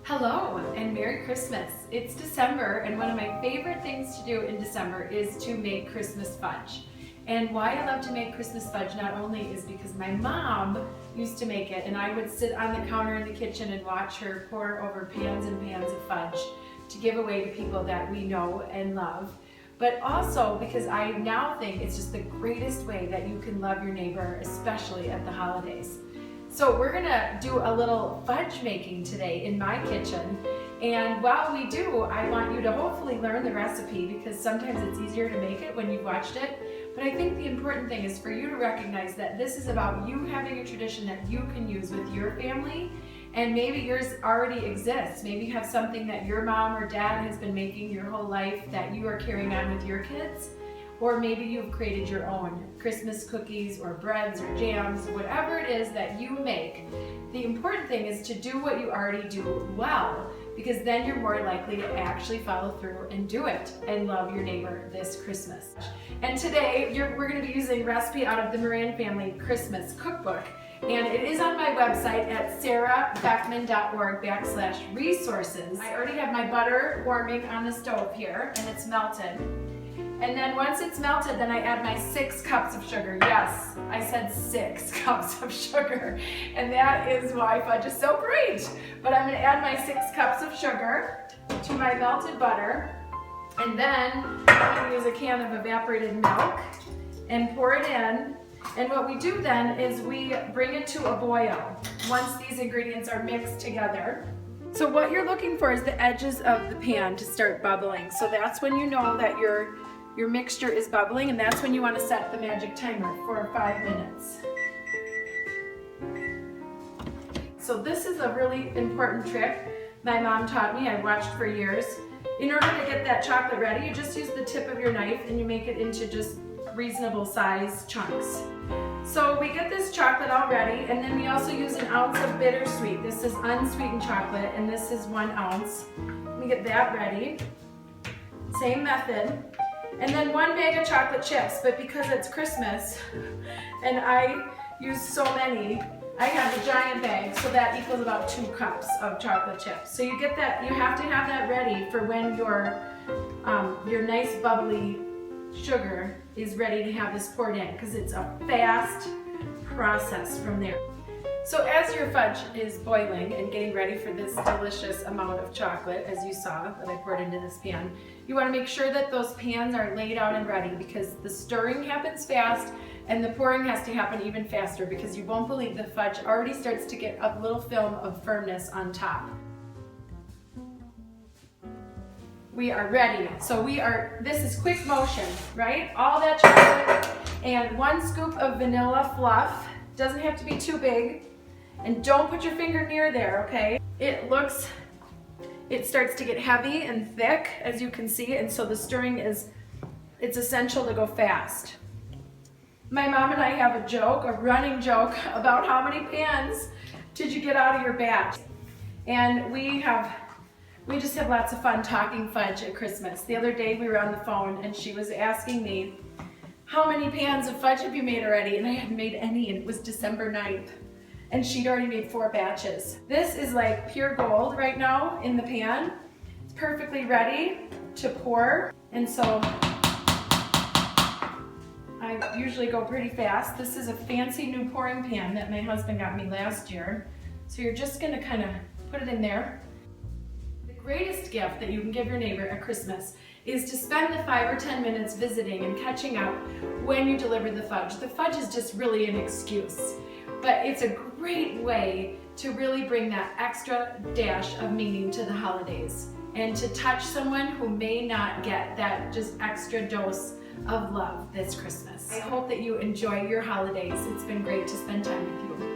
Hello and Merry Christmas. It's December and one of my favorite things to do in December is to make Christmas fudge. And why I love to make Christmas fudge not only is because my mom used to make it and I would sit on the counter in the kitchen and watch her pour over pans and pans of fudge to give away to people that we know and love. But also because I now think it's just the greatest way that you can love your neighbor, especially at the holidays. So we're gonna do a little fudge making today in my kitchen. And while we do, I want you to hopefully learn the recipe because sometimes it's easier to make it when you've watched it. But I think the important thing is for you to recognize that this is about you having a tradition that you can use with your family. And maybe yours already exists. Maybe you have something that your mom or dad has been making your whole life that you are carrying on with your kids. Or maybe you've created your own Christmas cookies or breads or jams, whatever it is that you make. The important thing is to do what you already do well, because then you're more likely to actually follow through and do it and love your neighbor this Christmas. And today we're going to be using a recipe out of the Moran Family Christmas Cookbook. And it is on my website at sarahbeckman.org/resources. I already have my butter warming on the stove here and it's melted. And then once it's melted, then I add my 6 cups of sugar. Yes, I said 6 cups of sugar. And that is why fudge is so great. But I'm gonna add my 6 cups of sugar to my melted butter. And then I'm gonna use a can of evaporated milk and pour it in. And what we do then is we bring it to a boil once these ingredients are mixed together. So what you're looking for is the edges of the pan to start bubbling. So that's when you know that your mixture is bubbling, and that's when you want to set the magic timer for 5 minutes. So this is a really important trick my mom taught me, I've watched for years. In order to get that chocolate ready, you just use the tip of your knife and you make it into just reasonable size chunks. So we get this chocolate all ready, and then we also use an ounce of bittersweet. This is unsweetened chocolate, and this is 1 ounce. We get that ready. Same method. And then 1 bag of chocolate chips, but because it's Christmas and I use so many, I have a giant bag, so that equals about 2 cups of chocolate chips. So you get that, you have to have that ready for when your nice bubbly sugar is ready to have this poured in, because it's a fast process from there. So as your fudge is boiling and getting ready for this delicious amount of chocolate, as you saw that I poured into this pan, you want to make sure that those pans are laid out and ready, because the stirring happens fast and the pouring has to happen even faster, because you won't believe the fudge already starts to get a little film of firmness on top. We are ready. So this is quick motion, right? All that chocolate and 1 scoop of vanilla fluff. Doesn't have to be too big. And don't put your finger near there, okay? It starts to get heavy and thick, as you can see, and so the stirring it's essential to go fast. My mom and I have a joke, a running joke, about how many pans did you get out of your batch? And we just have lots of fun talking fudge at Christmas. The other day we were on the phone and she was asking me, how many pans of fudge have you made already? And I hadn't made any, and it was December 9th. And she'd already made 4 batches. This is like pure gold right now in the pan. It's perfectly ready to pour. And so I usually go pretty fast. This is a fancy new pouring pan that my husband got me last year. So you're just gonna kind of put it in there. The greatest gift that you can give your neighbor at Christmas is to spend the 5 or 10 minutes visiting and catching up when you deliver the fudge. The fudge is just really an excuse, but it's a great way to really bring that extra dash of meaning to the holidays and to touch someone who may not get that just extra dose of love this Christmas. I hope that you enjoy your holidays. It's been great to spend time with you.